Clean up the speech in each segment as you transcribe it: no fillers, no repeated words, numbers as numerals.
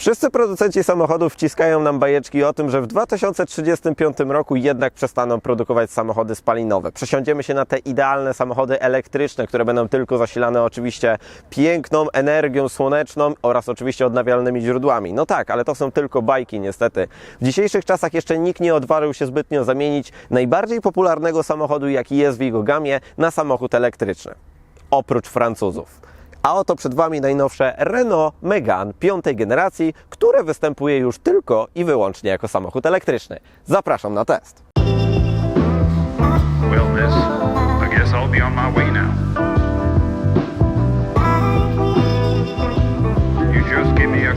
Wszyscy producenci samochodów wciskają nam bajeczki o tym, że w 2035 roku jednak przestaną produkować samochody spalinowe. Przesiądziemy się na te idealne samochody elektryczne, które będą tylko zasilane oczywiście piękną energią słoneczną oraz oczywiście odnawialnymi źródłami. No tak, ale to są tylko bajki niestety. W dzisiejszych czasach jeszcze nikt nie odważył się zbytnio zamienić najbardziej popularnego samochodu, jaki jest w jego gamie, na samochód elektryczny. Oprócz Francuzów. A oto przed Wami najnowsze Renault Megane 5. generacji, które występuje już tylko i wyłącznie jako samochód elektryczny. Zapraszam na test. Well, miss, I guess I'll be on my way now. You just give me a...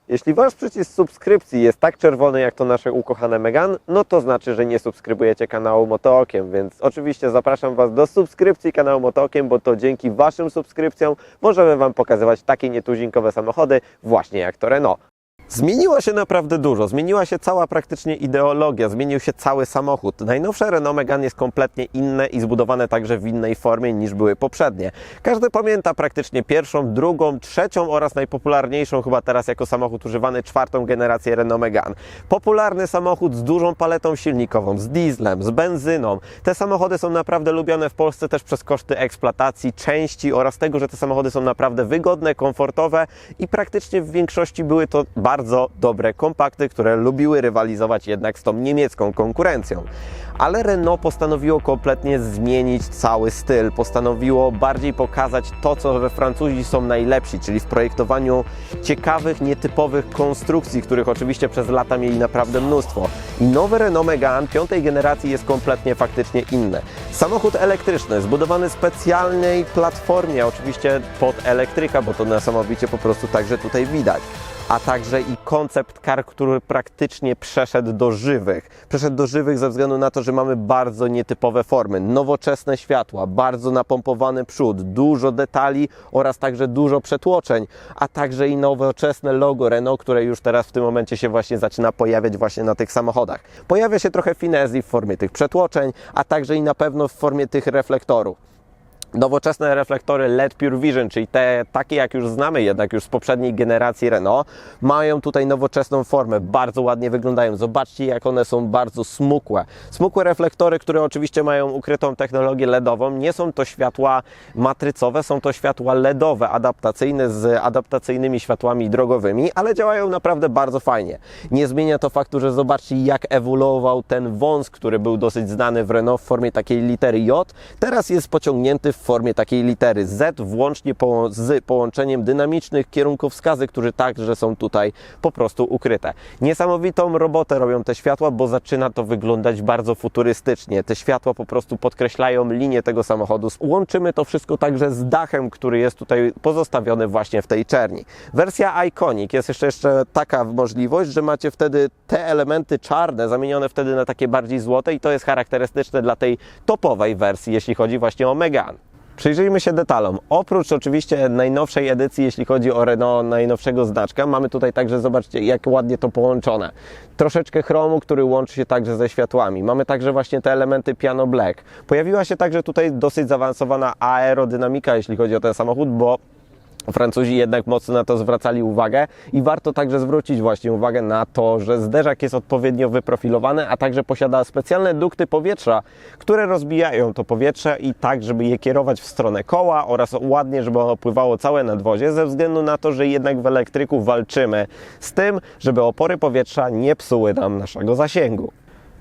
Jeśli Wasz przycisk subskrypcji jest tak czerwony jak to nasze ukochane Megane, no to znaczy, że nie subskrybujecie kanału Motookiem, więc oczywiście zapraszam Was do subskrypcji kanału Motookiem, bo to dzięki Waszym subskrypcjom możemy Wam pokazywać takie nietuzinkowe samochody właśnie jak to Renault. Zmieniło się naprawdę dużo, zmieniła się cała praktycznie ideologia, zmienił się cały samochód. Najnowsze Renault Megane jest kompletnie inne i zbudowane także w innej formie niż były poprzednie. Każdy pamięta praktycznie pierwszą, drugą, trzecią oraz najpopularniejszą chyba teraz jako samochód używany 4. generację Renault Megane. Popularny samochód z dużą paletą silnikową, z dieslem, z benzyną. Te samochody są naprawdę lubione w Polsce też przez koszty eksploatacji, części oraz tego, że te samochody są naprawdę wygodne, komfortowe i praktycznie w większości były to bardzo dobre kompakty, które lubiły rywalizować jednak z tą niemiecką konkurencją. Ale Renault postanowiło kompletnie zmienić cały styl, postanowiło bardziej pokazać to, co we Francuzi są najlepsi, czyli w projektowaniu ciekawych, nietypowych konstrukcji, których oczywiście przez lata mieli naprawdę mnóstwo. I nowy Renault Megane 5. generacji jest kompletnie faktycznie inny. Samochód elektryczny, zbudowany w specjalnej platformie, oczywiście pod elektryka, bo to niesamowicie po prostu także tutaj widać. A także i koncept car, który praktycznie przeszedł do żywych. Przeszedł do żywych ze względu na to, że mamy bardzo nietypowe formy, nowoczesne światła, bardzo napompowany przód, dużo detali oraz także dużo przetłoczeń, a także i nowoczesne logo Renault, które już teraz w tym momencie się właśnie zaczyna pojawiać właśnie na tych samochodach. Pojawia się trochę finezji w formie tych przetłoczeń, a także i na pewno w formie tych reflektorów. Nowoczesne reflektory LED Pure Vision, czyli te takie jak już znamy jednak już z poprzedniej generacji Renault, mają tutaj nowoczesną formę, bardzo ładnie wyglądają. Zobaczcie, jak one są bardzo smukłe. Smukłe reflektory, które oczywiście mają ukrytą technologię LEDową, nie są to światła matrycowe, są to światła LEDowe, adaptacyjne z adaptacyjnymi światłami drogowymi, ale działają naprawdę bardzo fajnie. Nie zmienia to faktu, że zobaczcie, jak ewoluował ten wąs, który był dosyć znany w Renault w formie takiej litery J, teraz jest pociągnięty w formie takiej litery Z, włącznie z połączeniem dynamicznych kierunkowskazy, które także są tutaj po prostu ukryte. Niesamowitą robotę robią te światła, bo zaczyna to wyglądać bardzo futurystycznie. Te światła po prostu podkreślają linię tego samochodu. Łączymy to wszystko także z dachem, który jest tutaj pozostawiony właśnie w tej czerni. Wersja Iconic jest jeszcze taka możliwość, że macie wtedy te elementy czarne zamienione wtedy na takie bardziej złote i to jest charakterystyczne dla tej topowej wersji, jeśli chodzi właśnie o Megane. Przyjrzyjmy się detalom. Oprócz oczywiście najnowszej edycji, jeśli chodzi o Renault najnowszego znaczka, mamy tutaj także, zobaczcie, jak ładnie to połączone. Troszeczkę chromu, który łączy się także ze światłami. Mamy także właśnie te elementy piano black. Pojawiła się także tutaj dosyć zaawansowana aerodynamika, jeśli chodzi o ten samochód, bo Francuzi jednak mocno na to zwracali uwagę i warto także zwrócić właśnie uwagę na to, że zderzak jest odpowiednio wyprofilowany, a także posiada specjalne dukty powietrza, które rozbijają to powietrze i tak, żeby je kierować w stronę koła oraz ładnie, żeby ono pływało całe nadwozie, ze względu na to, że jednak w elektryku walczymy z tym, żeby opory powietrza nie psuły nam naszego zasięgu.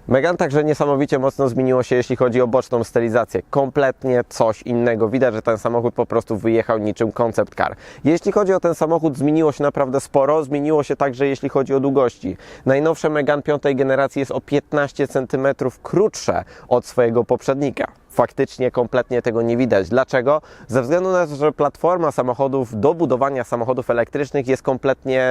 Megane także niesamowicie mocno zmieniło się, jeśli chodzi o boczną stylizację. Kompletnie coś innego. Widać, że ten samochód po prostu wyjechał niczym concept car. Jeśli chodzi o ten samochód, zmieniło się naprawdę sporo. Zmieniło się także, jeśli chodzi o długości. Najnowsze Megane 5. generacji jest o 15 cm krótsze od swojego poprzednika. Faktycznie kompletnie tego nie widać. Dlaczego? Ze względu na to, że platforma samochodów do budowania samochodów elektrycznych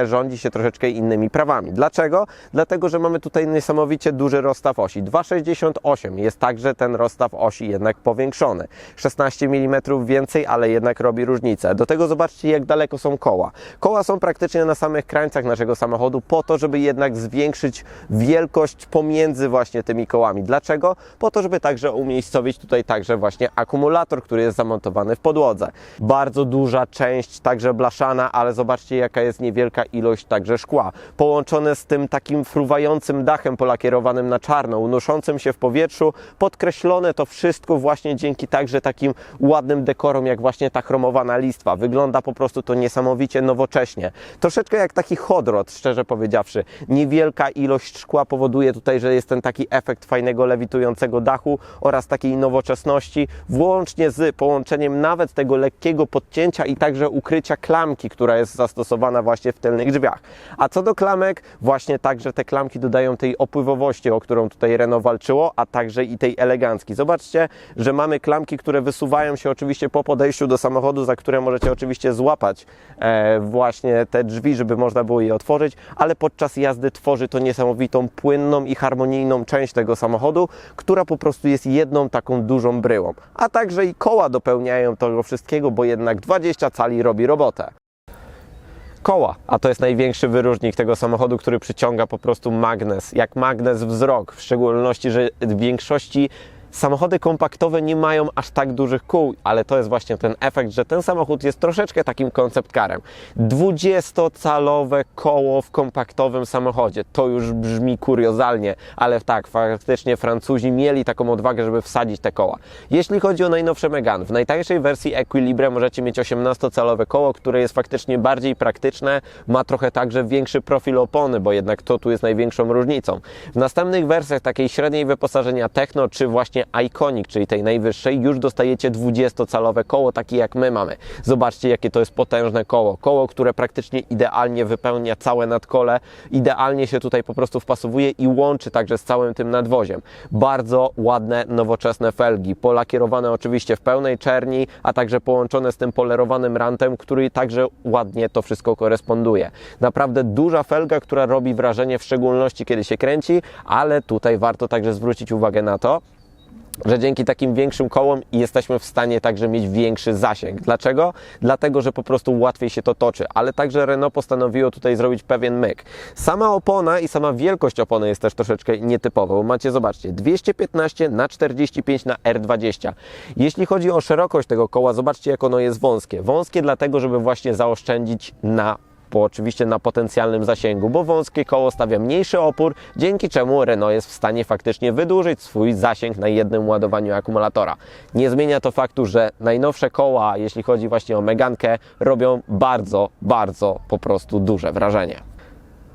rządzi się troszeczkę innymi prawami. Dlaczego? Dlatego, że mamy tutaj niesamowicie duży rozstaw osi. 2,68 jest także ten rozstaw osi jednak powiększony. 16 mm więcej, ale jednak robi różnicę. Do tego zobaczcie, jak daleko są koła. Koła są praktycznie na samych krańcach naszego samochodu po to, żeby jednak zwiększyć wielkość pomiędzy właśnie tymi kołami. Dlaczego? Po to, żeby także umiejscowić tutaj także właśnie akumulator, który jest zamontowany w podłodze. Bardzo duża część, także blaszana, ale zobaczcie, jaka jest niewielka ilość także szkła. Połączone z tym takim fruwającym dachem polakierowanym na czarno, unoszącym się w powietrzu, podkreślone to wszystko właśnie dzięki także takim ładnym dekorom, jak właśnie ta chromowana listwa. Wygląda po prostu to niesamowicie nowocześnie. Troszeczkę jak taki hot rod, szczerze powiedziawszy. Niewielka ilość szkła powoduje tutaj, że jest ten taki efekt fajnego lewitującego dachu oraz takiej nowoczesności, włącznie z połączeniem nawet tego lekkiego podcięcia i także ukrycia klamki, która jest zastosowana właśnie w tylnych drzwiach. A co do klamek, właśnie także te klamki dodają tej opływowości, o którą tutaj Renault walczyło, a także i tej elegancki. Zobaczcie, że mamy klamki, które wysuwają się oczywiście po podejściu do samochodu, za które możecie oczywiście złapać właśnie te drzwi, żeby można było je otworzyć, ale podczas jazdy tworzy to niesamowitą, płynną i harmonijną część tego samochodu, która po prostu jest jedną taką dużą bryłą. A także i koła dopełniają tego wszystkiego, bo jednak 20 cali robi robotę. Koła, a to jest największy wyróżnik tego samochodu, który przyciąga po prostu magnes, jak magnes wzrok, w szczególności, że w większości samochody kompaktowe nie mają aż tak dużych kół, ale to jest właśnie ten efekt, że ten samochód jest troszeczkę takim concept carem. 20-calowe koło w kompaktowym samochodzie. To już brzmi kuriozalnie, ale tak, faktycznie Francuzi mieli taką odwagę, żeby wsadzić te koła. Jeśli chodzi o najnowsze Megane, w najtańszej wersji Equilibre możecie mieć 18-calowe koło, które jest faktycznie bardziej praktyczne, ma trochę także większy profil opony, bo jednak to tu jest największą różnicą. W następnych wersjach takiej średniej wyposażenia Techno, czy właśnie Iconic, czyli tej najwyższej, już dostajecie 20-calowe koło, takie jak my mamy. Zobaczcie, jakie to jest potężne koło. Koło, które praktycznie idealnie wypełnia całe nadkole, idealnie się tutaj po prostu wpasowuje i łączy także z całym tym nadwoziem. Bardzo ładne, nowoczesne felgi, polakierowane oczywiście w pełnej czerni, a także połączone z tym polerowanym rantem, który także ładnie to wszystko koresponduje. Naprawdę duża felga, która robi wrażenie, w szczególności kiedy się kręci, ale tutaj warto także zwrócić uwagę na to, że dzięki takim większym kołom jesteśmy w stanie także mieć większy zasięg. Dlaczego? Dlatego, że po prostu łatwiej się to toczy, ale także Renault postanowiło tutaj zrobić pewien myk. Sama opona i sama wielkość opony jest też troszeczkę nietypowa, bo macie, zobaczcie, 215 na 45 na R20. Jeśli chodzi o szerokość tego koła, zobaczcie, jak ono jest wąskie. Wąskie dlatego, żeby właśnie zaoszczędzić oczywiście na potencjalnym zasięgu, bo wąskie koło stawia mniejszy opór, dzięki czemu Renault jest w stanie faktycznie wydłużyć swój zasięg na jednym ładowaniu akumulatora. Nie zmienia to faktu, że najnowsze koła, jeśli chodzi właśnie o Megankę, robią bardzo, bardzo po prostu duże wrażenie.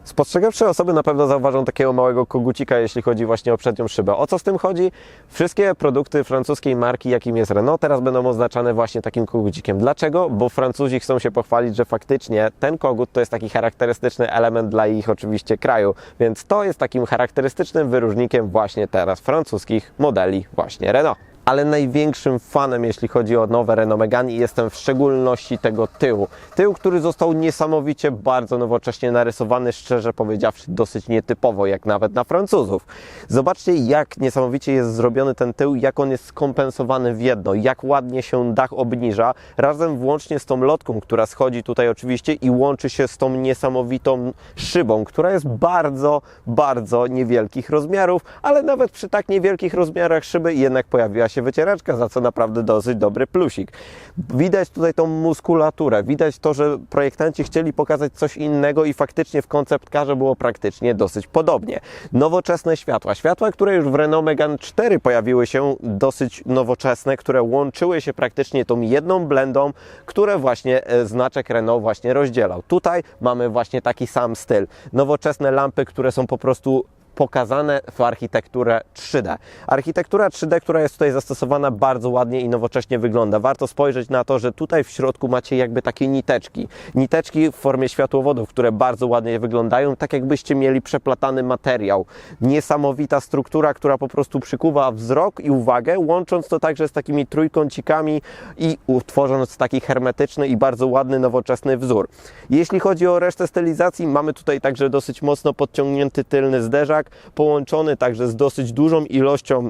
Spostrzegawcze osoby na pewno zauważą takiego małego kogucika, jeśli chodzi właśnie o przednią szybę. O co z tym chodzi? Wszystkie produkty francuskiej marki, jakim jest Renault, teraz będą oznaczane właśnie takim kogucikiem. Dlaczego? Bo Francuzi chcą się pochwalić, że faktycznie ten kogut to jest taki charakterystyczny element dla ich oczywiście kraju, więc to jest takim charakterystycznym wyróżnikiem właśnie teraz francuskich modeli właśnie Renault. Ale największym fanem, jeśli chodzi o nowe Renault Megane, jestem w szczególności tego tyłu. Tył, który został niesamowicie bardzo nowocześnie narysowany, szczerze powiedziawszy, dosyć nietypowo, jak nawet na Francuzów. Zobaczcie, jak niesamowicie jest zrobiony ten tył, jak on jest skompensowany w jedno, jak ładnie się dach obniża, razem włącznie z tą lotką, która schodzi tutaj oczywiście i łączy się z tą niesamowitą szybą, która jest bardzo, bardzo niewielkich rozmiarów, ale nawet przy tak niewielkich rozmiarach szyby jednak pojawiła się wycieraczka, za co naprawdę dosyć dobry plusik. Widać tutaj tą muskulaturę, widać to, że projektanci chcieli pokazać coś innego i faktycznie w concept carze było praktycznie dosyć podobnie. Nowoczesne światła, które już w Renault Megane 4 pojawiły się, dosyć nowoczesne, które łączyły się praktycznie tą jedną blendą, które właśnie znaczek Renault właśnie rozdzielał. Tutaj mamy właśnie taki sam styl. Nowoczesne lampy, które są po prostu pokazane w architekturę 3D. Architektura 3D, która jest tutaj zastosowana, bardzo ładnie i nowocześnie wygląda. Warto spojrzeć na to, że tutaj w środku macie jakby takie niteczki. Niteczki w formie światłowodów, które bardzo ładnie wyglądają, tak jakbyście mieli przeplatany materiał. Niesamowita struktura, która po prostu przykuwa wzrok i uwagę, łącząc to także z takimi trójkącikami i utworząc taki hermetyczny i bardzo ładny, nowoczesny wzór. Jeśli chodzi o resztę stylizacji, mamy tutaj także dosyć mocno podciągnięty tylny zderzak, połączony także z dosyć dużą ilością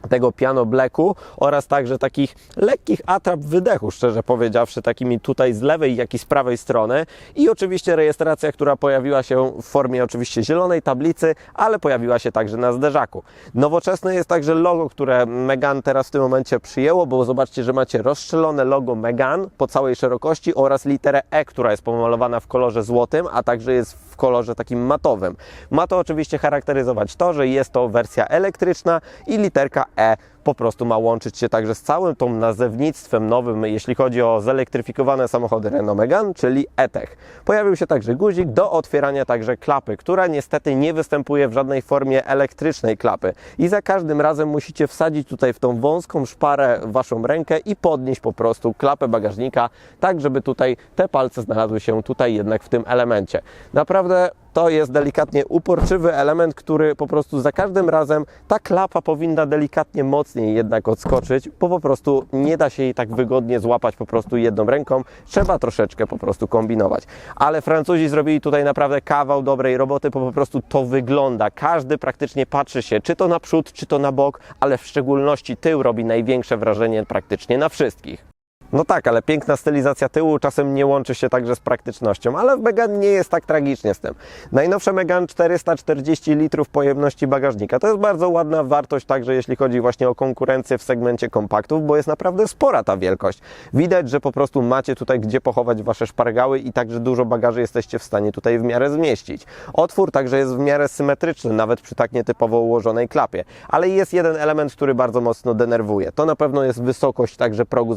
tego piano blacku oraz także takich lekkich atrap wydechu, szczerze powiedziawszy, takimi tutaj z lewej, jak i z prawej strony. I oczywiście rejestracja, która pojawiła się w formie oczywiście zielonej tablicy, ale pojawiła się także na zderzaku. Nowoczesne jest także logo, które Megane teraz w tym momencie przyjęło, bo zobaczcie, że macie rozstrzelone logo Megane po całej szerokości oraz literę E, która jest pomalowana w kolorze złotym, a także jest w kolorze takim matowym. Ma to oczywiście charakteryzować to, że jest to wersja elektryczna i literka E po prostu ma łączyć się także z całym tą nazewnictwem nowym, jeśli chodzi o zelektryfikowane samochody Renault Megane, czyli E-Tech. Pojawił się także guzik do otwierania także klapy, która niestety nie występuje w żadnej formie elektrycznej klapy. I za każdym razem musicie wsadzić tutaj w tą wąską szparę waszą rękę i podnieść po prostu klapę bagażnika, tak żeby tutaj te palce znalazły się tutaj jednak w tym elemencie. Naprawdę to jest delikatnie uporczywy element, który po prostu za każdym razem ta klapa powinna delikatnie mocniej jednak odskoczyć, bo po prostu nie da się jej tak wygodnie złapać po prostu jedną ręką. Trzeba troszeczkę po prostu kombinować. Ale Francuzi zrobili tutaj naprawdę kawał dobrej roboty, bo po prostu to wygląda. Każdy praktycznie patrzy się, czy to na przód, czy to na bok, ale w szczególności tył robi największe wrażenie praktycznie na wszystkich. No tak, ale piękna stylizacja tyłu czasem nie łączy się także z praktycznością, ale w Megane nie jest tak tragicznie z tym. Najnowsze Megane 440 litrów pojemności bagażnika. To jest bardzo ładna wartość także jeśli chodzi właśnie o konkurencję w segmencie kompaktów, bo jest naprawdę spora ta wielkość. Widać, że po prostu macie tutaj gdzie pochować wasze szpargały i także dużo bagaży jesteście w stanie tutaj w miarę zmieścić. Otwór także jest w miarę symetryczny, nawet przy tak nietypowo ułożonej klapie. Ale jest jeden element, który bardzo mocno denerwuje. To na pewno jest wysokość także progu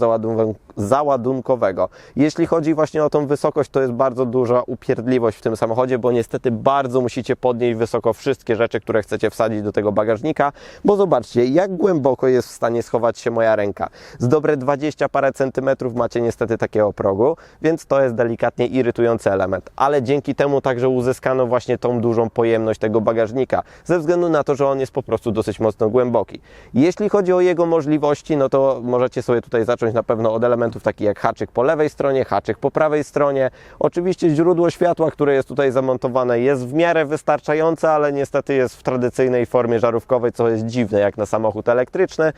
załadunkowego. Jeśli chodzi właśnie o tą wysokość, to jest bardzo duża upierdliwość w tym samochodzie, bo niestety bardzo musicie podnieść wysoko wszystkie rzeczy, które chcecie wsadzić do tego bagażnika, bo zobaczcie, jak głęboko jest w stanie schować się moja ręka. Z dobre 20 parę centymetrów macie niestety takiego progu, więc to jest delikatnie irytujący element. Ale dzięki temu także uzyskano właśnie tą dużą pojemność tego bagażnika, ze względu na to, że on jest po prostu dosyć mocno głęboki. Jeśli chodzi o jego możliwości, no to możecie sobie tutaj zacząć na pewno od elementów takich jak haczyk po lewej stronie, haczyk po prawej stronie. Oczywiście źródło światła, które jest tutaj zamontowane, jest w miarę wystarczające, ale niestety jest w tradycyjnej formie żarówkowej, co jest dziwne jak na samochód elektryczny,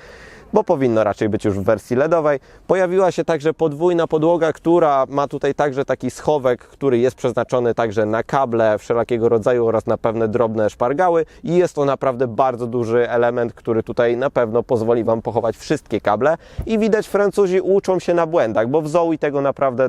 bo powinno raczej być już w wersji LEDowej. Pojawiła się także podwójna podłoga, która ma tutaj także taki schowek, który jest przeznaczony także na kable wszelakiego rodzaju oraz na pewne drobne szpargały i jest to naprawdę bardzo duży element, który tutaj na pewno pozwoli Wam pochować wszystkie kable i widać, Francuzi uczą się na błędach, bo w Zoe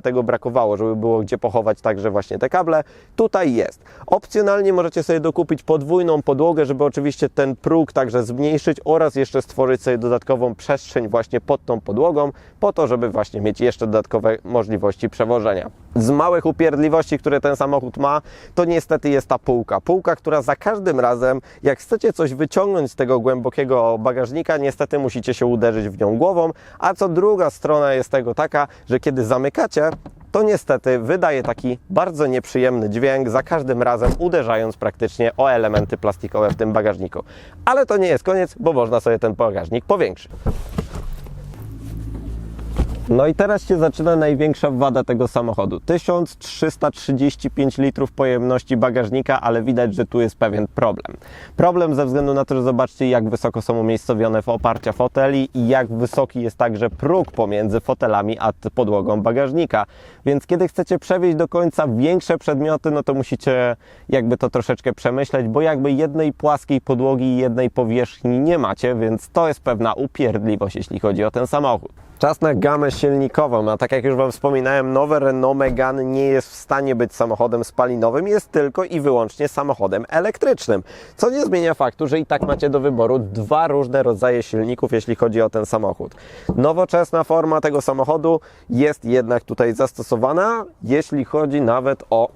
tego brakowało, żeby było gdzie pochować także właśnie te kable. Tutaj jest. Opcjonalnie możecie sobie dokupić podwójną podłogę, żeby oczywiście ten próg także zmniejszyć oraz jeszcze stworzyć sobie dodatkową przestrzeń właśnie pod tą podłogą, po to, żeby właśnie mieć jeszcze dodatkowe możliwości przewożenia. Z małych upierdliwości, które ten samochód ma, to niestety jest ta półka. Półka, która za każdym razem, jak chcecie coś wyciągnąć z tego głębokiego bagażnika, niestety musicie się uderzyć w nią głową, a co druga strona jest tego taka, że kiedy zamykacie, to niestety wydaje taki bardzo nieprzyjemny dźwięk za każdym razem uderzając praktycznie o elementy plastikowe w tym bagażniku. Ale to nie jest koniec, bo można sobie ten bagażnik powiększyć. No i teraz się zaczyna największa wada tego samochodu. 1335 litrów pojemności bagażnika, ale widać, że tu jest pewien problem. Problem ze względu na to, że zobaczcie, jak wysoko są umiejscowione oparcia foteli i jak wysoki jest także próg pomiędzy fotelami a podłogą bagażnika. Więc kiedy chcecie przewieźć do końca większe przedmioty, no to musicie jakby to troszeczkę przemyśleć, bo jakby jednej płaskiej podłogi i jednej powierzchni nie macie, więc to jest pewna upierdliwość, jeśli chodzi o ten samochód. Czas na gamę silnikową, a tak jak już Wam wspominałem, nowe Renault Megane nie jest w stanie być samochodem spalinowym, jest tylko i wyłącznie samochodem elektrycznym. Co nie zmienia faktu, że i tak macie do wyboru dwa różne rodzaje silników, jeśli chodzi o ten samochód. Nowoczesna forma tego samochodu jest jednak tutaj zastosowana, jeśli chodzi nawet o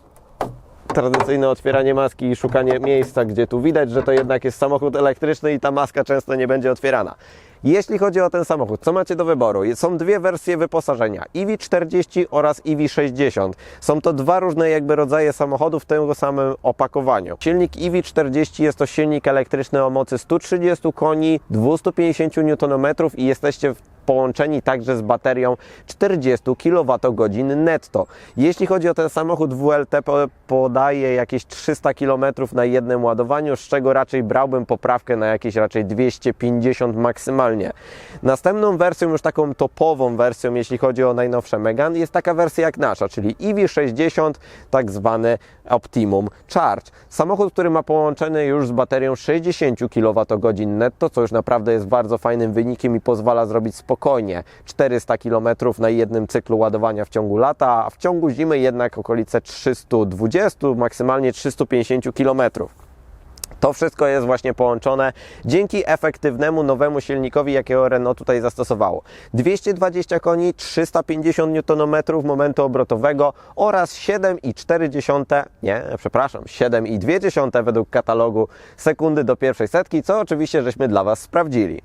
tradycyjne otwieranie maski i szukanie miejsca, gdzie tu widać, że to jednak jest samochód elektryczny i ta maska często nie będzie otwierana. Jeśli chodzi o ten samochód, co macie do wyboru? Są dwie wersje wyposażenia, EV40 oraz EV60. Są to dwa różne jakby rodzaje samochodów w tym samym opakowaniu. Silnik EV40 jest to silnik elektryczny o mocy 130 koni, 250 Nm i jesteście połączeni także z baterią 40 kWh netto. Jeśli chodzi o ten samochód, WLT podaje jakieś 300 km na jednym ładowaniu, z czego raczej brałbym poprawkę na jakieś raczej 250 maksymalnie. Następną wersją, już taką topową wersją, jeśli chodzi o najnowsze Megane, jest taka wersja jak nasza, czyli EV60, tak zwany Optimum Charge. Samochód, który ma połączony już z baterią 60 kWh netto, co już naprawdę jest bardzo fajnym wynikiem i pozwala zrobić spokojnie 400 km na jednym cyklu ładowania w ciągu lata, a w ciągu zimy jednak okolice 320, maksymalnie 350 km. To wszystko jest właśnie połączone dzięki efektywnemu nowemu silnikowi, jakiego Renault tutaj zastosowało. 220 koni, 350 Nm momentu obrotowego oraz 7,2 według katalogu sekundy do pierwszej setki, co oczywiście żeśmy dla Was sprawdzili.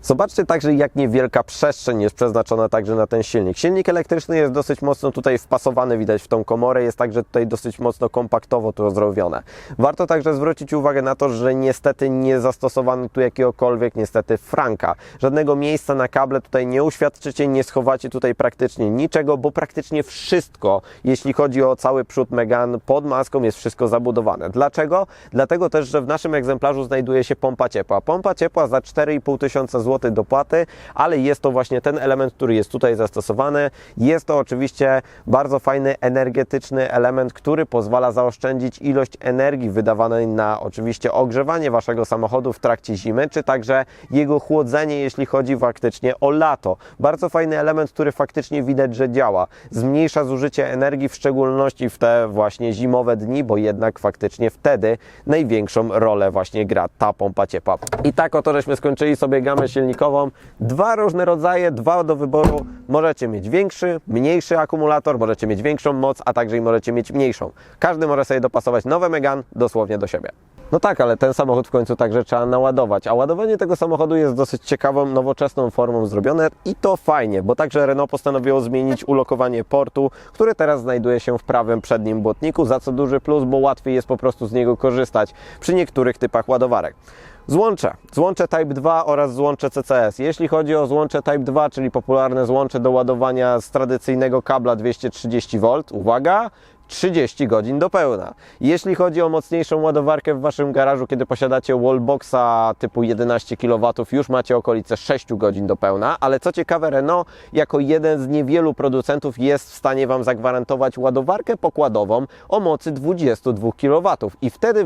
Zobaczcie także, jak niewielka przestrzeń jest przeznaczona także na ten silnik. Silnik elektryczny jest dosyć mocno tutaj wpasowany, widać w tą komorę, jest także tutaj dosyć mocno kompaktowo to zrobione. Warto także zwrócić uwagę na to, że niestety nie zastosowano tu jakiegokolwiek franka. Żadnego miejsca na kable tutaj nie uświadczycie, nie schowacie tutaj praktycznie niczego, bo praktycznie wszystko, jeśli chodzi o cały przód Megane, pod maską jest wszystko zabudowane. Dlaczego? Dlatego też, że w naszym egzemplarzu znajduje się pompa ciepła. Pompa ciepła za 4500 zł dopłaty, ale jest to właśnie ten element, który jest tutaj zastosowany. Jest to oczywiście bardzo fajny, energetyczny element, który pozwala zaoszczędzić ilość energii wydawanej na oczywiście ogrzewanie Waszego samochodu w trakcie zimy, czy także jego chłodzenie, jeśli chodzi faktycznie o lato. Bardzo fajny element, który faktycznie widać, że działa. Zmniejsza zużycie energii, w szczególności w te właśnie zimowe dni, bo jednak faktycznie wtedy największą rolę właśnie gra ta pompa ciepła. I tak oto żeśmy skończyli sobie gamę silnikową. Dwa różne rodzaje, dwa do wyboru. Możecie mieć większy, mniejszy akumulator, możecie mieć większą moc, a także i możecie mieć mniejszą. Każdy może sobie dopasować nowe Megane dosłownie do siebie. No tak, ale ten samochód w końcu także trzeba naładować, a ładowanie tego samochodu jest dosyć ciekawą, nowoczesną formą zrobione i to fajnie, bo także Renault postanowiło zmienić ulokowanie portu, który teraz znajduje się w prawym przednim błotniku, za co duży plus, bo łatwiej jest po prostu z niego korzystać przy niektórych typach ładowarek. Złącze Type 2 oraz złącze CCS. Jeśli chodzi o złącze Type 2, czyli popularne złącze do ładowania z tradycyjnego kabla 230V, uwaga, 30 godzin do pełna. Jeśli chodzi o mocniejszą ładowarkę w Waszym garażu, kiedy posiadacie wallboxa typu 11 kW, już macie okolice 6 godzin do pełna, ale co ciekawe, Renault jako jeden z niewielu producentów jest w stanie Wam zagwarantować ładowarkę pokładową o mocy 22 kW i wtedy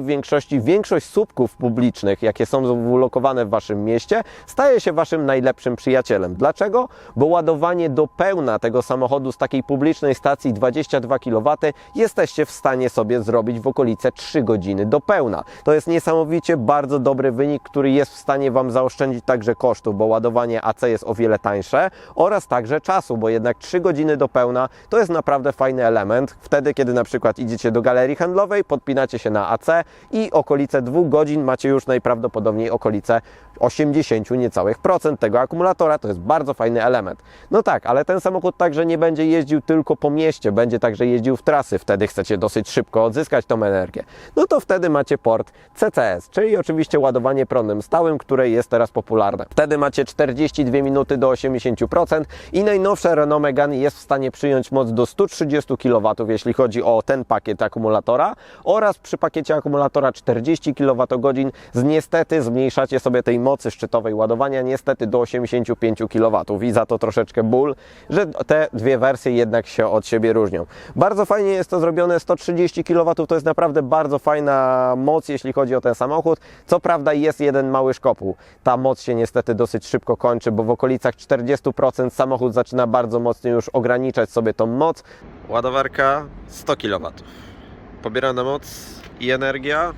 większość słupków publicznych, jakie są ulokowane w Waszym mieście, staje się Waszym najlepszym przyjacielem. Dlaczego? Bo ładowanie do pełna tego samochodu z takiej publicznej stacji 22 kW jesteście w stanie sobie zrobić w okolice 3 godziny do pełna. To jest niesamowicie bardzo dobry wynik, który jest w stanie Wam zaoszczędzić także kosztów, bo ładowanie AC jest o wiele tańsze oraz także czasu, bo jednak 3 godziny do pełna to jest naprawdę fajny element. Wtedy, kiedy na przykład idziecie do galerii handlowej, podpinacie się na AC i okolice 2 godzin macie już najprawdopodobniej okolice 80 niecałych procent tego akumulatora. To jest bardzo fajny element. No tak, ale ten samochód także nie będzie jeździł tylko po mieście, będzie także jeździł w trasy. Wtedy chcecie dosyć szybko odzyskać tą energię. No to wtedy macie port CCS, czyli oczywiście ładowanie prądem stałym, które jest teraz popularne. Wtedy macie 42 minuty do 80% i najnowsze Renault Megane jest w stanie przyjąć moc do 130 kW, jeśli chodzi o ten pakiet akumulatora, oraz przy pakiecie akumulatora 40 kWh niestety zmniejszacie sobie tej mocy szczytowej ładowania niestety do 85 kW i za to troszeczkę ból, że te dwie wersje jednak się od siebie różnią. Bardzo fajnie jest to zrobione, 130 kW to jest naprawdę bardzo fajna moc, jeśli chodzi o ten samochód. Co prawda jest jeden mały szkopuł. Ta moc się niestety dosyć szybko kończy, bo w okolicach 40% samochód zaczyna bardzo mocno już ograniczać sobie tą moc. Ładowarka 100 kW. Pobierana moc i energia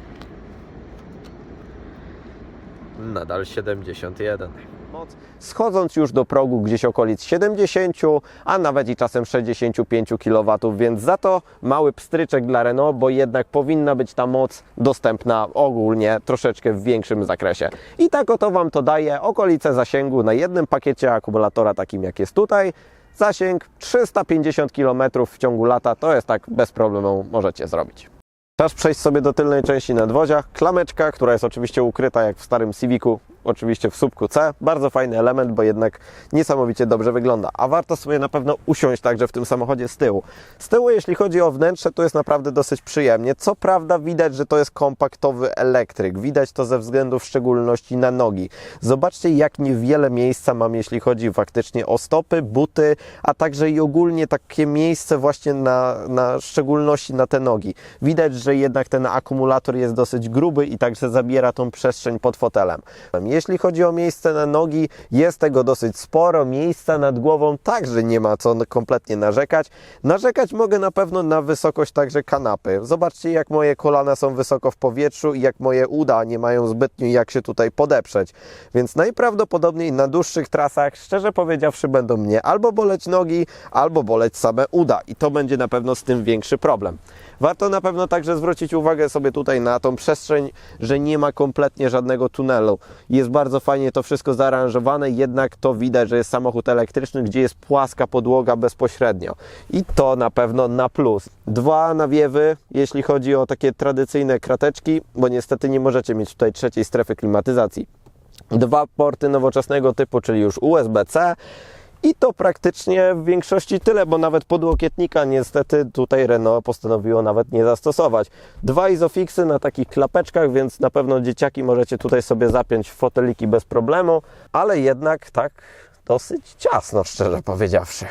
nadal 71. Moc. Schodząc już do progu gdzieś okolic 70, a nawet i czasem 65 kW, więc za to mały pstryczek dla Renault, bo jednak powinna być ta moc dostępna ogólnie troszeczkę w większym zakresie. I tak oto Wam to daje okolice zasięgu na jednym pakiecie akumulatora takim jak jest tutaj. Zasięg 350 km w ciągu lata, to jest tak bez problemu możecie zrobić. Czas przejść sobie do tylnej części nadwozia. Klameczka, która jest oczywiście ukryta jak w starym Civicu, oczywiście w słupku C. Bardzo fajny element, bo jednak niesamowicie dobrze wygląda. A warto sobie na pewno usiąść także w tym samochodzie z tyłu. Z tyłu, jeśli chodzi o wnętrze, to jest naprawdę dosyć przyjemnie. Co prawda widać, że to jest kompaktowy elektryk. Widać to ze względu w szczególności na nogi. Zobaczcie, jak niewiele miejsca mam, jeśli chodzi faktycznie o stopy, buty, a także i ogólnie takie miejsce właśnie na szczególności na te nogi. Widać, że jednak ten akumulator jest dosyć gruby i także zabiera tą przestrzeń pod fotelem. Jeśli chodzi o miejsce na nogi, jest tego dosyć sporo. Miejsca nad głową także nie ma co kompletnie narzekać. Narzekać mogę na pewno na wysokość także kanapy. Zobaczcie, jak moje kolana są wysoko w powietrzu i jak moje uda nie mają zbytnio jak się tutaj podeprzeć. Więc najprawdopodobniej na dłuższych trasach, szczerze powiedziawszy, będą mnie albo boleć nogi, albo boleć same uda. I to będzie na pewno z tym większy problem. Warto na pewno także zwrócić uwagę sobie tutaj na tą przestrzeń, że nie ma kompletnie żadnego tunelu. Jest bardzo fajnie to wszystko zaaranżowane, jednak to widać, że jest samochód elektryczny, gdzie jest płaska podłoga bezpośrednio. I to na pewno na plus. Dwa nawiewy, jeśli chodzi o takie tradycyjne krateczki, bo niestety nie możecie mieć tutaj trzeciej strefy klimatyzacji. Dwa porty nowoczesnego typu, czyli już USB-C. I to praktycznie w większości tyle, bo nawet podłokietnika niestety tutaj Renault postanowiło nawet nie zastosować. Dwa izofixy na takich klapeczkach, więc na pewno dzieciaki możecie tutaj sobie zapiąć w foteliki bez problemu, ale jednak tak dosyć ciasno, szczerze powiedziawszy.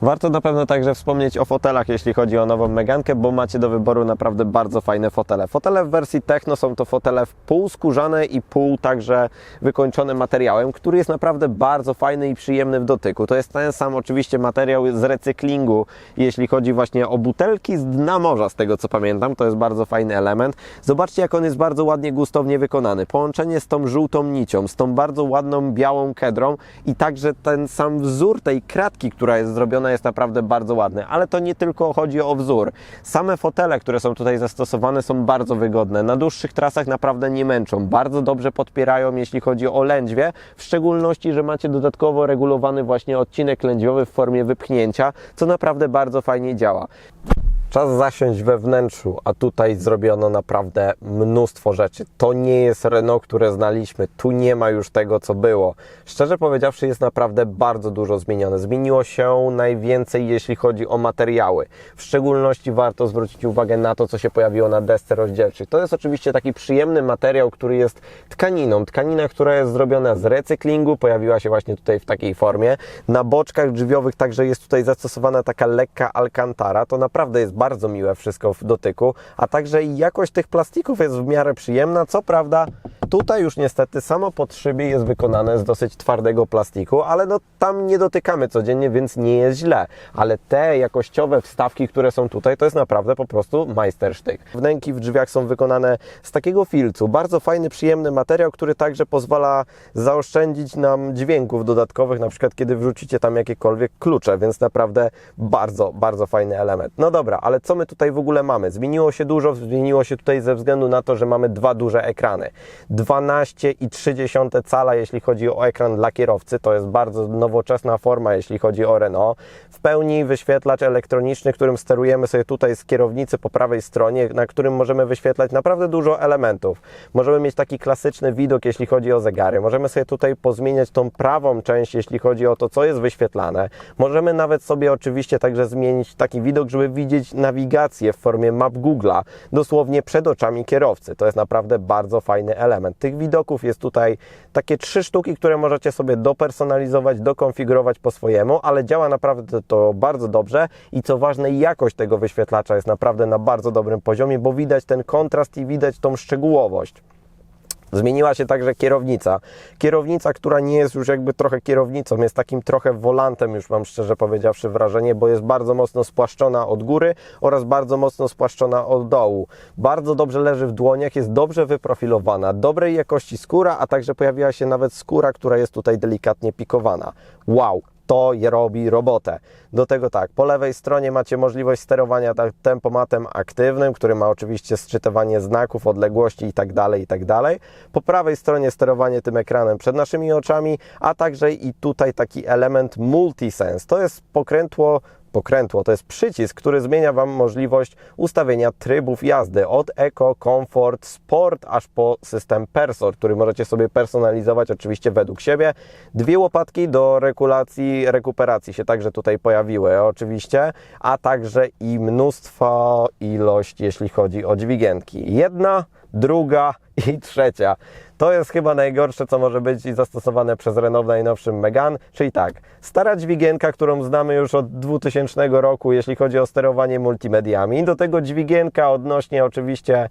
Warto na pewno także wspomnieć o fotelach, jeśli chodzi o nową Megankę, bo macie do wyboru naprawdę bardzo fajne fotele. Fotele w wersji Techno są to fotele pół skórzane i pół także wykończone materiałem, który jest naprawdę bardzo fajny i przyjemny w dotyku. To jest ten sam oczywiście materiał z recyklingu, jeśli chodzi właśnie o butelki z dna morza, z tego co pamiętam. To jest bardzo fajny element. Zobaczcie, jak on jest bardzo ładnie, gustownie wykonany. Połączenie z tą żółtą nicią, z tą bardzo ładną białą kedrą i także ten sam wzór tej kratki, która jest zrobiona, jest naprawdę bardzo ładny, ale to nie tylko chodzi o wzór. Same fotele, które są tutaj zastosowane, są bardzo wygodne. Na dłuższych trasach naprawdę nie męczą. Bardzo dobrze podpierają, jeśli chodzi o lędźwie, w szczególności, że macie dodatkowo regulowany właśnie odcinek lędźwiowy w formie wypchnięcia, co naprawdę bardzo fajnie działa. Czas zasiąść we wnętrzu, a tutaj zrobiono naprawdę mnóstwo rzeczy. To nie jest Renault, które znaliśmy. Tu nie ma już tego, co było. Szczerze powiedziawszy, jest naprawdę bardzo dużo zmienione. Zmieniło się najwięcej, jeśli chodzi o materiały. W szczególności warto zwrócić uwagę na to, co się pojawiło na desce rozdzielczej. To jest oczywiście taki przyjemny materiał, który jest tkaniną. Tkanina, która jest zrobiona z recyklingu, pojawiła się właśnie tutaj w takiej formie. Na boczkach drzwiowych także jest tutaj zastosowana taka lekka alcantara. To naprawdę jest bardzo miłe wszystko w dotyku, a także jakość tych plastików jest w miarę przyjemna. Co prawda tutaj już niestety samo podszybie jest wykonane z dosyć twardego plastiku, ale no tam nie dotykamy codziennie, więc nie jest źle. Ale te jakościowe wstawki, które są tutaj, to jest naprawdę po prostu majstersztyk. Wnęki w drzwiach są wykonane z takiego filcu. Bardzo fajny, przyjemny materiał, który także pozwala zaoszczędzić nam dźwięków dodatkowych, na przykład kiedy wrzucicie tam jakiekolwiek klucze, więc naprawdę bardzo, bardzo fajny element. No dobra, ale co my tutaj w ogóle mamy? Zmieniło się dużo, zmieniło się tutaj ze względu na to, że mamy dwa duże ekrany. 12,3 cala, jeśli chodzi o ekran dla kierowcy. To jest bardzo nowoczesna forma, jeśli chodzi o Renault. W pełni wyświetlacz elektroniczny, którym sterujemy sobie tutaj z kierownicy po prawej stronie, na którym możemy wyświetlać naprawdę dużo elementów. Możemy mieć taki klasyczny widok, jeśli chodzi o zegary. Możemy sobie tutaj pozmieniać tą prawą część, jeśli chodzi o to, co jest wyświetlane. Możemy nawet sobie oczywiście także zmienić taki widok, żeby widzieć nawigację w formie map Google'a, dosłownie przed oczami kierowcy. To jest naprawdę bardzo fajny element. element. Tych widoków jest tutaj takie 3 sztuki, które możecie sobie dopersonalizować, dokonfigurować po swojemu, ale działa naprawdę to bardzo dobrze i co ważne, jakość tego wyświetlacza jest naprawdę na bardzo dobrym poziomie, bo widać ten kontrast i widać tą szczegółowość. Zmieniła się także kierownica. Kierownica, która nie jest już jakby trochę kierownicą, jest takim trochę wolantem, już mam szczerze powiedziawszy wrażenie, bo jest bardzo mocno spłaszczona od góry oraz bardzo mocno spłaszczona od dołu. Bardzo dobrze leży w dłoniach, jest dobrze wyprofilowana, dobrej jakości skóra, a także pojawiła się nawet skóra, która jest tutaj delikatnie pikowana. Wow! To robi robotę. Do tego tak, po lewej stronie macie możliwość sterowania tempomatem aktywnym, który ma oczywiście sczytywanie znaków, odległości itd. Po prawej stronie sterowanie tym ekranem przed naszymi oczami, a także i tutaj taki element Multisense. To jest pokrętło, to jest przycisk, który zmienia Wam możliwość ustawienia trybów jazdy od Eco, Comfort, Sport, aż po system Persor, który możecie sobie personalizować oczywiście według siebie. 2 łopatki do rekuperacji się także tutaj pojawiły oczywiście, a także i mnóstwo ilość, jeśli chodzi o dźwigienki. 1, 2 i 3. To jest chyba najgorsze, co może być zastosowane przez Renault w najnowszym Megane, czyli tak, stara dźwigienka, którą znamy już od 2000 roku, jeśli chodzi o sterowanie multimediami, do tego dźwigienka odnośnie oczywiście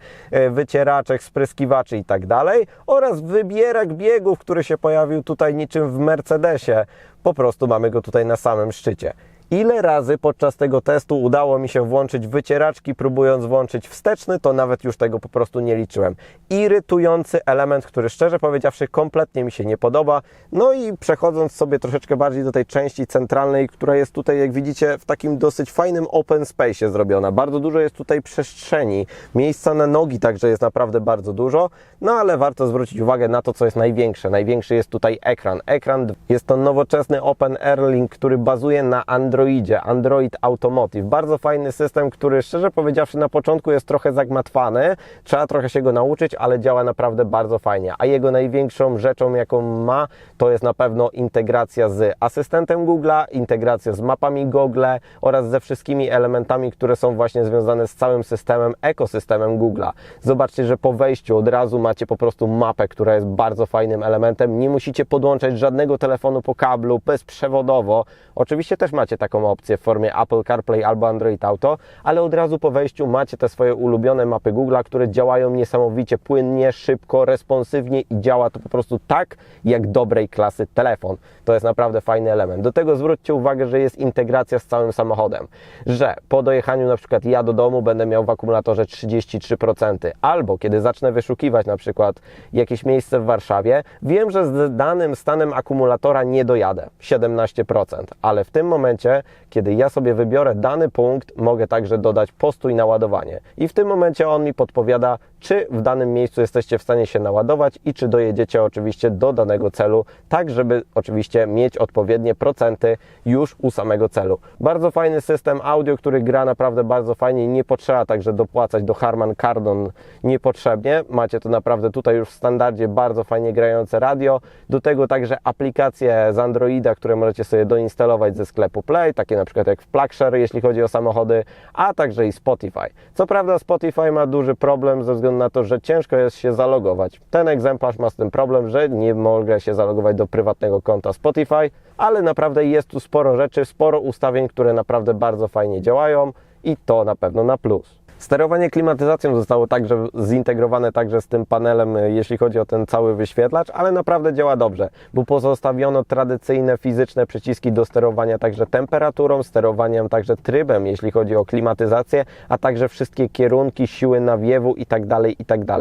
wycieraczek, spryskiwaczy i tak dalej, oraz wybierak biegów, który się pojawił tutaj niczym w Mercedesie. Po prostu mamy go tutaj na samym szczycie. Ile razy podczas tego testu udało mi się włączyć wycieraczki, próbując włączyć wsteczny, to nawet już tego po prostu nie liczyłem. Irytujący element, który szczerze powiedziawszy kompletnie mi się nie podoba. No i przechodząc sobie troszeczkę bardziej do tej części centralnej, która jest tutaj, jak widzicie, w takim dosyć fajnym open space zrobiona. Bardzo dużo jest tutaj przestrzeni, miejsca na nogi także jest naprawdę bardzo dużo, no ale warto zwrócić uwagę na to, co jest największe. Największy jest tutaj ekran. Ekran jest to nowoczesny Open Air Link, który bazuje na Android Automotive. Bardzo fajny system, który szczerze powiedziawszy na początku jest trochę zagmatwany, trzeba trochę się go nauczyć, ale działa naprawdę bardzo fajnie. A jego największą rzeczą, jaką ma, to jest na pewno integracja z asystentem Google'a, integracja z mapami Google oraz ze wszystkimi elementami, które są właśnie związane z całym systemem, ekosystemem Google'a. Zobaczcie, że po wejściu od razu macie po prostu mapę, która jest bardzo fajnym elementem. Nie musicie podłączać żadnego telefonu po kablu, bezprzewodowo. Oczywiście też macie taką opcję w formie Apple CarPlay albo Android Auto, ale od razu po wejściu macie te swoje ulubione mapy Google'a, które działają niesamowicie płynnie, szybko, responsywnie i działa to po prostu tak, jak dobrej klasy telefon. To jest naprawdę fajny element. Do tego zwróćcie uwagę, że jest integracja z całym samochodem, że po dojechaniu na przykład ja do domu będę miał w akumulatorze 33%, albo kiedy zacznę wyszukiwać na przykład jakieś miejsce w Warszawie, wiem, że z danym stanem akumulatora nie dojadę, 17%, ale w tym momencie, kiedy ja sobie wybiorę dany punkt, mogę także dodać postój na ładowanie. I w tym momencie on mi podpowiada, czy w danym miejscu jesteście w stanie się naładować i czy dojedziecie oczywiście do danego celu, tak żeby oczywiście mieć odpowiednie procenty już u samego celu. Bardzo fajny system audio, który gra naprawdę bardzo fajnie i nie potrzeba także dopłacać do Harman Kardon niepotrzebnie. Macie to naprawdę tutaj już w standardzie bardzo fajnie grające radio. Do tego także aplikacje z Androida, które możecie sobie doinstalować ze sklepu Play, takie na przykład jak w PlugShare, jeśli chodzi o samochody, a także i Spotify. Co prawda Spotify ma duży problem ze względu na to, że ciężko jest się zalogować. Ten egzemplarz ma z tym problem, że nie mogę się zalogować do prywatnego konta Spotify, ale naprawdę jest tu sporo rzeczy, sporo ustawień, które naprawdę bardzo fajnie działają i to na pewno na plus. Sterowanie klimatyzacją zostało także zintegrowane także z tym panelem, jeśli chodzi o ten cały wyświetlacz, ale naprawdę działa dobrze, bo pozostawiono tradycyjne fizyczne przyciski do sterowania także temperaturą, sterowaniem także trybem, jeśli chodzi o klimatyzację, a także wszystkie kierunki, siły nawiewu itd.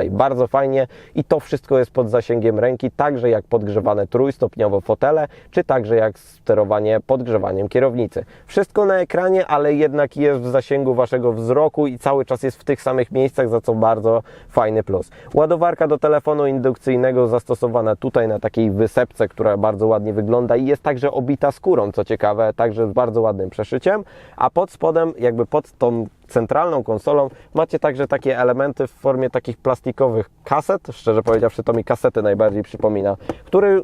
Bardzo fajnie i to wszystko jest pod zasięgiem ręki, także jak podgrzewane trójstopniowo fotele, czy także jak sterowanie podgrzewaniem kierownicy. Wszystko na ekranie, ale jednak jest w zasięgu Waszego wzroku i cały czas jest w tych samych miejscach, za co bardzo fajny plus. Ładowarka do telefonu indukcyjnego zastosowana tutaj na takiej wysepce, która bardzo ładnie wygląda i jest także obita skórą, co ciekawe, także z bardzo ładnym przeszyciem, a pod spodem, jakby pod tą centralną konsolą macie także takie elementy w formie takich plastikowych kaset, szczerze powiedziawszy to mi kasety najbardziej przypomina,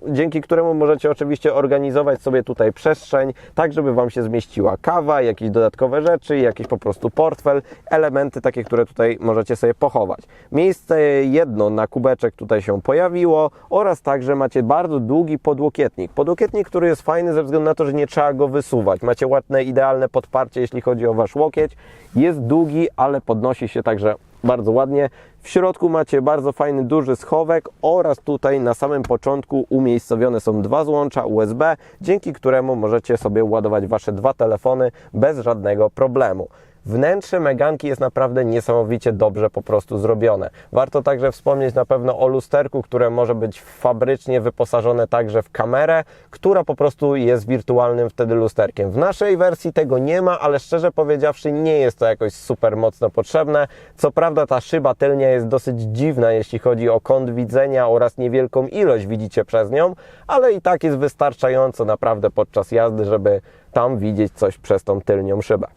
dzięki któremu możecie oczywiście organizować sobie tutaj przestrzeń, tak żeby Wam się zmieściła kawa, jakieś dodatkowe rzeczy, jakiś po prostu portfel, elementy takie, które tutaj możecie sobie pochować. Miejsce jedno na kubeczek tutaj się pojawiło oraz także macie bardzo długi podłokietnik. Podłokietnik, który jest fajny ze względu na to, że nie trzeba go wysuwać. Macie ładne, idealne podparcie, jeśli chodzi o Wasz łokieć. Jest długi, ale podnosi się także bardzo ładnie. W środku macie bardzo fajny, duży schowek oraz tutaj na samym początku umiejscowione są dwa złącza USB, dzięki któremu możecie sobie ładować Wasze dwa telefony bez żadnego problemu. Wnętrze Meganki jest naprawdę niesamowicie dobrze po prostu zrobione. Warto także wspomnieć na pewno o lusterku, które może być fabrycznie wyposażone także w kamerę, która po prostu jest wirtualnym wtedy lusterkiem. W naszej wersji tego nie ma, ale szczerze powiedziawszy nie jest to jakoś super mocno potrzebne. Co prawda ta szyba tylnia jest dosyć dziwna, jeśli chodzi o kąt widzenia oraz niewielką ilość widzicie przez nią, ale i tak jest wystarczająco naprawdę podczas jazdy, żeby tam widzieć coś przez tą tylnią szybę.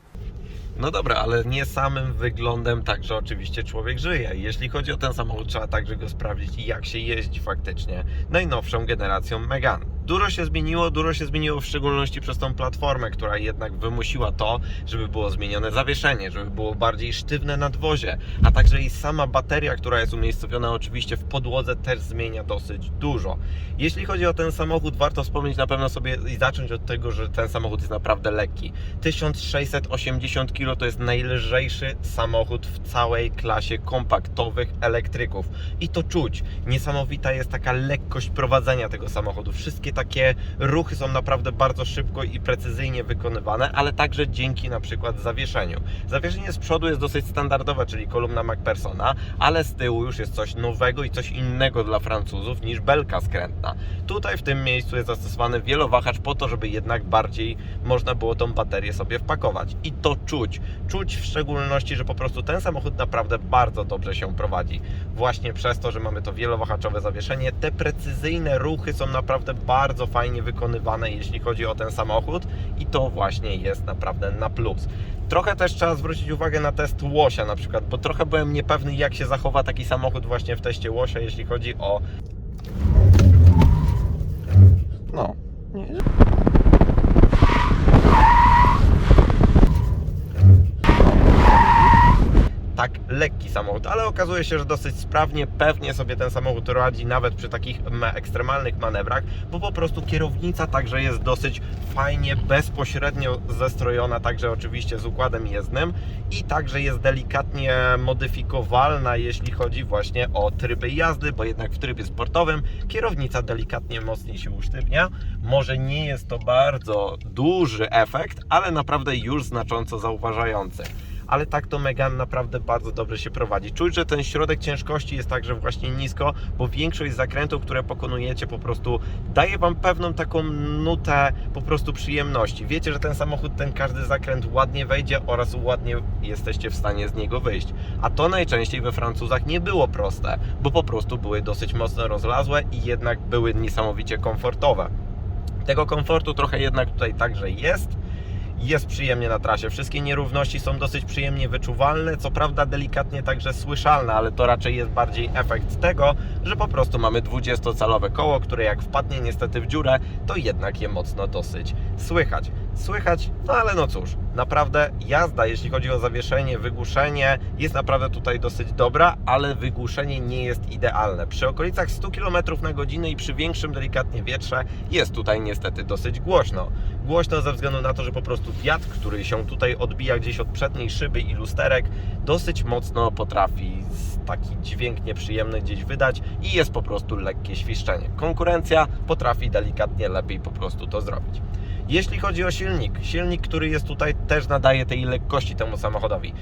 No dobra, ale nie samym wyglądem także oczywiście człowiek żyje. Jeśli chodzi o ten samochód, trzeba także go sprawdzić, jak się jeździ faktycznie najnowszą generacją Megane. Dużo się zmieniło w szczególności przez tą platformę, która jednak wymusiła to, żeby było zmienione zawieszenie, żeby było bardziej sztywne nadwozie, a także i sama bateria, która jest umiejscowiona oczywiście w podłodze, też zmienia dosyć dużo. Jeśli chodzi o ten samochód, warto wspomnieć na pewno sobie i zacząć od tego, że ten samochód jest naprawdę lekki. 1680 kg to jest najlżejszy samochód w całej klasie kompaktowych elektryków. I to czuć. Niesamowita jest taka lekkość prowadzenia tego samochodu. Wszystkie takie ruchy są naprawdę bardzo szybko i precyzyjnie wykonywane, ale także dzięki na przykład zawieszeniu. Zawieszenie z przodu jest dosyć standardowe, czyli kolumna MacPhersona, ale z tyłu już jest coś nowego i coś innego dla Francuzów niż belka skrętna. Tutaj w tym miejscu jest zastosowany wielowahacz po to, żeby jednak bardziej można było tą baterię sobie wpakować. I to czuć. Czuć w szczególności, że po prostu ten samochód naprawdę bardzo dobrze się prowadzi. Właśnie przez to, że mamy to wielowahaczowe zawieszenie, te precyzyjne ruchy są naprawdę bardzo fajnie wykonywane, jeśli chodzi o ten samochód i to właśnie jest naprawdę na plus. Trochę też trzeba zwrócić uwagę na test łosia na przykład, bo trochę byłem niepewny, jak się zachowa taki samochód właśnie w teście łosia, jeśli chodzi o... tak lekki samochód, ale okazuje się, że dosyć sprawnie, pewnie sobie ten samochód radzi nawet przy takich ekstremalnych manewrach, bo po prostu kierownica także jest dosyć fajnie, bezpośrednio zestrojona, także oczywiście z układem jezdnym i także jest delikatnie modyfikowalna, jeśli chodzi właśnie o tryby jazdy, bo jednak w trybie sportowym kierownica delikatnie mocniej się usztywnia. Może nie jest to bardzo duży efekt, ale naprawdę już znacząco zauważający. Ale tak to Megane naprawdę bardzo dobrze się prowadzi. Czuć, że ten środek ciężkości jest także właśnie nisko, bo większość zakrętów, które pokonujecie, po prostu daje Wam pewną taką nutę po prostu przyjemności. Wiecie, że ten samochód, ten każdy zakręt ładnie wejdzie oraz ładnie jesteście w stanie z niego wyjść. A to najczęściej we Francuzach nie było proste, bo po prostu były dosyć mocno rozlazłe i jednak były niesamowicie komfortowe. Tego komfortu trochę jednak tutaj także jest. Jest przyjemnie na trasie, wszystkie nierówności są dosyć przyjemnie wyczuwalne, co prawda delikatnie także słyszalne, ale to raczej jest bardziej efekt tego, że po prostu mamy 20-calowe koło, które jak wpadnie niestety w dziurę, to jednak je mocno dosyć słychać. No ale no cóż, naprawdę jazda, jeśli chodzi o zawieszenie, wygłuszenie, jest naprawdę tutaj dosyć dobra, ale wygłuszenie nie jest idealne. Przy okolicach 100 km na godzinę i przy większym delikatnie wietrze jest tutaj niestety dosyć głośno. Głośno ze względu na to, że po prostu wiatr, który się tutaj odbija gdzieś od przedniej szyby i lusterek, dosyć mocno potrafi taki dźwięk nieprzyjemny gdzieś wydać i jest po prostu lekkie świszczenie. Konkurencja potrafi delikatnie lepiej po prostu to zrobić. Jeśli chodzi o silnik, który jest tutaj, też nadaje tej lekkości temu samochodowi.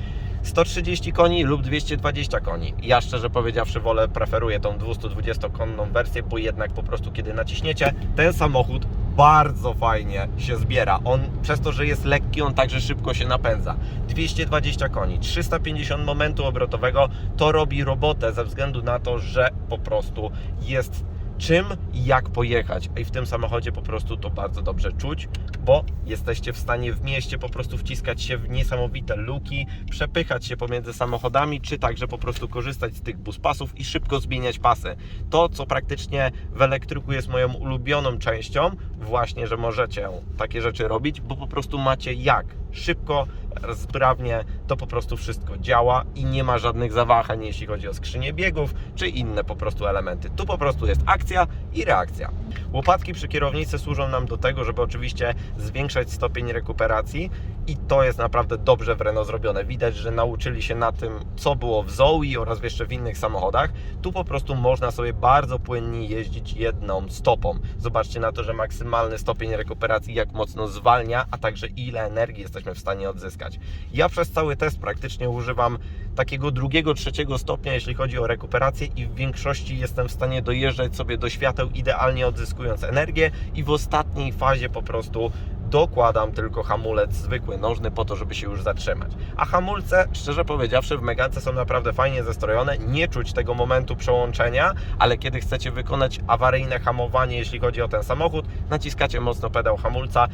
130 koni lub 220 koni. Ja szczerze powiedziawszy preferuję tą 220-konną wersję, bo jednak po prostu kiedy naciśniecie, ten samochód bardzo fajnie się zbiera. On przez to, że jest lekki, on także szybko się napędza. 220 koni, 350 momentu obrotowego, to robi robotę ze względu na to, że po prostu jest czym i jak pojechać. I w tym samochodzie po prostu to bardzo dobrze czuć, bo jesteście w stanie w mieście po prostu wciskać się w niesamowite luki, przepychać się pomiędzy samochodami, czy także po prostu korzystać z tych buspasów i szybko zmieniać pasy. To, co praktycznie w elektryku jest moją ulubioną częścią, właśnie, że możecie takie rzeczy robić, bo po prostu macie jak szybko, sprawnie, to po prostu wszystko działa i nie ma żadnych zawahań, jeśli chodzi o skrzynię biegów, czy inne po prostu elementy. Tu po prostu jest akcja i reakcja. Łopatki przy kierownicy służą nam do tego, żeby oczywiście zwiększać stopień rekuperacji i to jest naprawdę dobrze w Renault zrobione. Widać, że nauczyli się na tym, co było w Zoe oraz jeszcze w innych samochodach. Tu po prostu można sobie bardzo płynnie jeździć jedną stopą. Zobaczcie na to, że maksymalny stopień rekuperacji jak mocno zwalnia, a także ile energii jesteśmy w stanie odzyskać. Ja przez cały test praktycznie używam takiego drugiego, trzeciego stopnia, jeśli chodzi o rekuperację i w większości jestem w stanie dojeżdżać sobie do świateł, idealnie odzyskując energię i w ostatniej fazie po prostu dokładam tylko hamulec zwykły, nożny po to, żeby się już zatrzymać. A hamulce, szczerze powiedziawszy, w Megance są naprawdę fajnie zestrojone, nie czuć tego momentu przełączenia, ale kiedy chcecie wykonać awaryjne hamowanie, jeśli chodzi o ten samochód, naciskacie mocno pedał hamulca.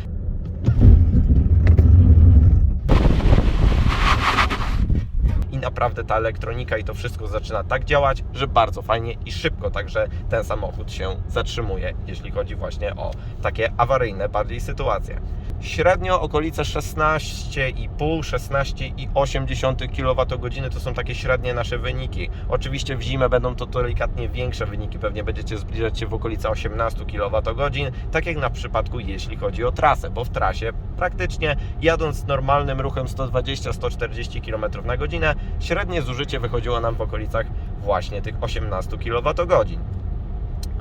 I naprawdę ta elektronika i to wszystko zaczyna tak działać, że bardzo fajnie i szybko także ten samochód się zatrzymuje, jeśli chodzi właśnie o takie awaryjne bardziej sytuacje. Średnio okolice 16,5-16,8 kWh to są takie średnie nasze wyniki. Oczywiście w zimę będą to delikatnie większe wyniki, pewnie będziecie zbliżać się w okolice 18 kWh, tak jak na przypadku jeśli chodzi o trasę, bo w trasie praktycznie jadąc normalnym ruchem 120-140 km na godzinę, średnie zużycie wychodziło nam w okolicach właśnie tych 18 kWh.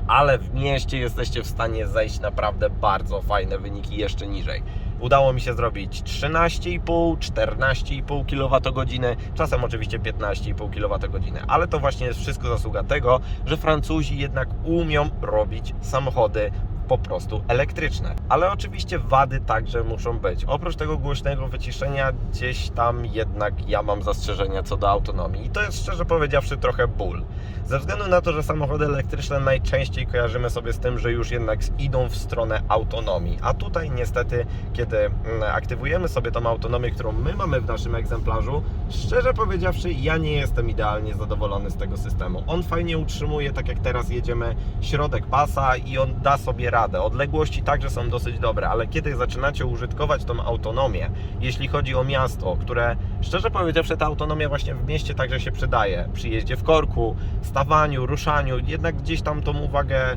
Ale w mieście jesteście w stanie zejść naprawdę bardzo fajne wyniki jeszcze niżej. Udało mi się zrobić 13,5-14,5 kWh, czasem oczywiście 15,5 kWh, ale to właśnie jest wszystko zasługa tego, że Francuzi jednak umią robić samochody po prostu elektryczne. Ale oczywiście wady także muszą być. Oprócz tego głośnego wyciszenia gdzieś tam jednak ja mam zastrzeżenia co do autonomii i to jest szczerze powiedziawszy trochę ból. Ze względu na to, że samochody elektryczne najczęściej kojarzymy sobie z tym, że już jednak idą w stronę autonomii, a tutaj niestety, kiedy aktywujemy sobie tą autonomię, którą my mamy w naszym egzemplarzu, szczerze powiedziawszy ja nie jestem idealnie zadowolony z tego systemu. On fajnie utrzymuje, tak jak teraz jedziemy, środek pasa i on da sobie radę. Odległości także są dosyć dobre, ale kiedy zaczynacie użytkować tą autonomię, jeśli chodzi o miasto, które szczerze powiedziawszy ta autonomia właśnie w mieście także się przydaje, przy jeździe w korku, stawaniu, ruszaniu, jednak gdzieś tam tą uwagę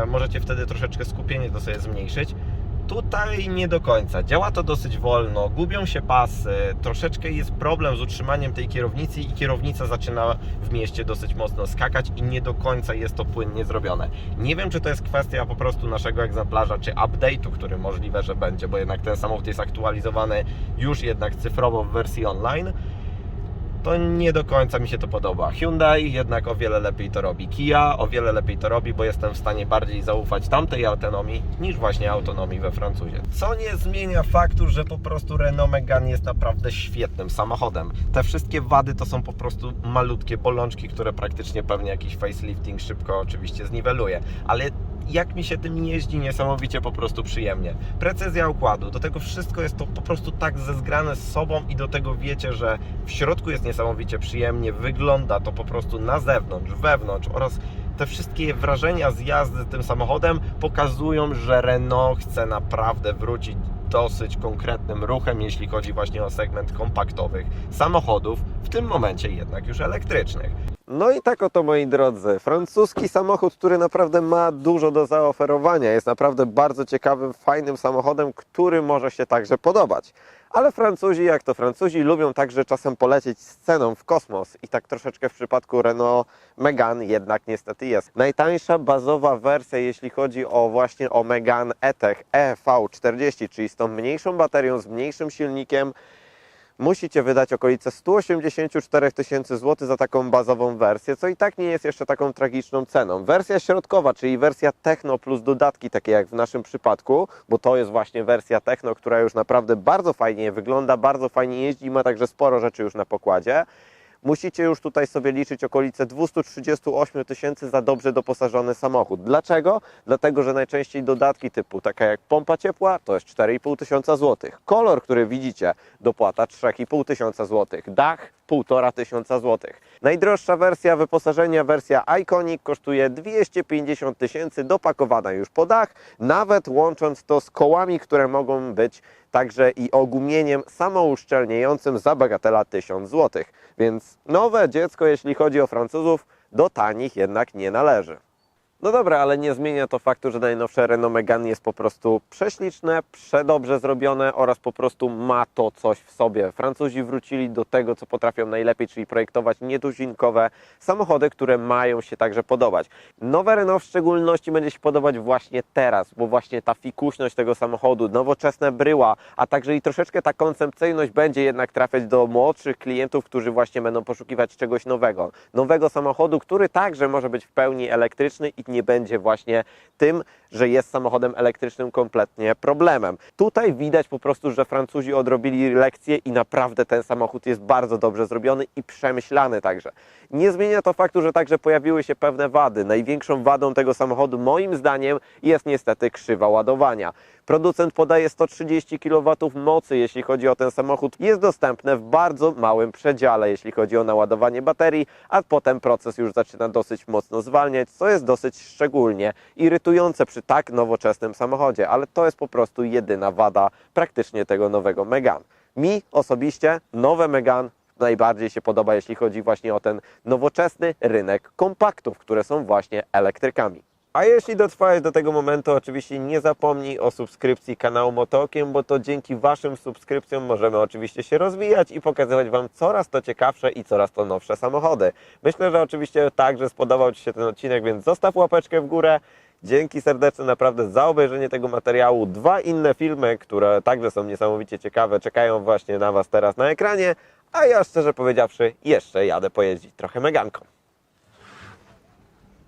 możecie wtedy troszeczkę skupienie to sobie zmniejszyć. Tutaj nie do końca. Działa to dosyć wolno, gubią się pasy, troszeczkę jest problem z utrzymaniem tej kierownicy i kierownica zaczyna w mieście dosyć mocno skakać i nie do końca jest to płynnie zrobione. Nie wiem, czy to jest kwestia po prostu naszego egzemplarza, czy update'u, który możliwe, że będzie, bo jednak ten samochód jest aktualizowany już jednak cyfrowo w wersji online. To nie do końca mi się to podoba. Hyundai jednak o wiele lepiej to robi. Kia o wiele lepiej to robi, bo jestem w stanie bardziej zaufać tamtej autonomii niż właśnie autonomii we Francuzie. Co nie zmienia faktu, że po prostu Renault Megane jest naprawdę świetnym samochodem. Te wszystkie wady to są po prostu malutkie bolączki, które praktycznie pewnie jakiś facelifting szybko oczywiście zniweluje. Ale jak mi się tym jeździ niesamowicie po prostu przyjemnie. Precyzja układu, do tego wszystko jest to po prostu tak zezgrane z sobą i do tego wiecie, że w środku jest niesamowicie przyjemnie, wygląda to po prostu na zewnątrz, wewnątrz oraz te wszystkie wrażenia z jazdy tym samochodem pokazują, że Renault chce naprawdę wrócić dosyć konkretnym ruchem, jeśli chodzi właśnie o segment kompaktowych samochodów, w tym momencie jednak już elektrycznych. No i tak oto, moi drodzy, francuski samochód, który naprawdę ma dużo do zaoferowania, jest naprawdę bardzo ciekawym, fajnym samochodem, który może się także podobać. Ale Francuzi, jak to Francuzi, lubią także czasem polecieć z ceną w kosmos i tak troszeczkę w przypadku Renault Megane jednak niestety jest. Najtańsza bazowa wersja, jeśli chodzi o właśnie o Megane E-Tech EV40, czyli z tą mniejszą baterią, z mniejszym silnikiem, musicie wydać okolice 184 tysięcy złotych za taką bazową wersję, co i tak nie jest jeszcze taką tragiczną ceną. Wersja środkowa, czyli wersja Techno plus dodatki, takie jak w naszym przypadku, bo to jest właśnie wersja Techno, która już naprawdę bardzo fajnie wygląda, bardzo fajnie jeździ, ma także sporo rzeczy już na pokładzie. musicie już tutaj sobie liczyć okolice 238 tysięcy za dobrze doposażony samochód. Dlaczego? Dlatego, że najczęściej dodatki typu taka jak pompa ciepła to jest 4,5 tysiąca złotych. Kolor, który widzicie, dopłata 3,5 tysiąca złotych. Dach 1,5 tysiąca złotych. Najdroższa wersja wyposażenia, wersja Iconic, kosztuje 250 tysięcy, dopakowana już po dach, nawet łącząc to z kołami, które mogą być także i ogumieniem samouszczelniającym za bagatela 1000 zł. Więc nowe dziecko, jeśli chodzi o Francuzów, do tanich jednak nie należy. No dobra, ale nie zmienia to faktu, że najnowsze Renault Megane jest po prostu prześliczne, przedobrze zrobione oraz po prostu ma to coś w sobie. Francuzi wrócili do tego, co potrafią najlepiej, czyli projektować nietuzinkowe samochody, które mają się także podobać. Nowe Renault w szczególności będzie się podobać właśnie teraz, bo właśnie ta fikuśność tego samochodu, nowoczesne bryła, a także i troszeczkę ta koncepcyjność będzie jednak trafiać do młodszych klientów, którzy właśnie będą poszukiwać czegoś nowego. Nowego samochodu, który także może być w pełni elektryczny i nie będzie właśnie tym, że jest samochodem elektrycznym kompletnie problemem. Tutaj widać po prostu, że Francuzi odrobili lekcję i naprawdę ten samochód jest bardzo dobrze zrobiony i przemyślany także. Nie zmienia to faktu, że także pojawiły się pewne wady. Największą wadą tego samochodu moim zdaniem jest niestety krzywa ładowania. Producent podaje 130 kW mocy, jeśli chodzi o ten samochód. Jest dostępne w bardzo małym przedziale, jeśli chodzi o naładowanie baterii, a potem proces już zaczyna dosyć mocno zwalniać, co jest dosyć szczególnie irytujące przy tak nowoczesnym samochodzie, ale to jest po prostu jedyna wada praktycznie tego nowego Megane. Mi osobiście nowe Megane najbardziej się podoba, jeśli chodzi właśnie o ten nowoczesny rynek kompaktów, które są właśnie elektrykami. A jeśli dotrwałeś do tego momentu, oczywiście nie zapomnij o subskrypcji kanału Motookiem, bo to dzięki Waszym subskrypcjom możemy oczywiście się rozwijać i pokazywać Wam coraz to ciekawsze i coraz to nowsze samochody. Myślę, że oczywiście także spodobał Ci się ten odcinek, więc zostaw łapeczkę w górę. Dzięki serdeczne naprawdę za obejrzenie tego materiału. 2 inne filmy, które także są niesamowicie ciekawe, czekają właśnie na Was teraz na ekranie, a ja szczerze powiedziawszy jeszcze jadę pojeździć trochę Meganką.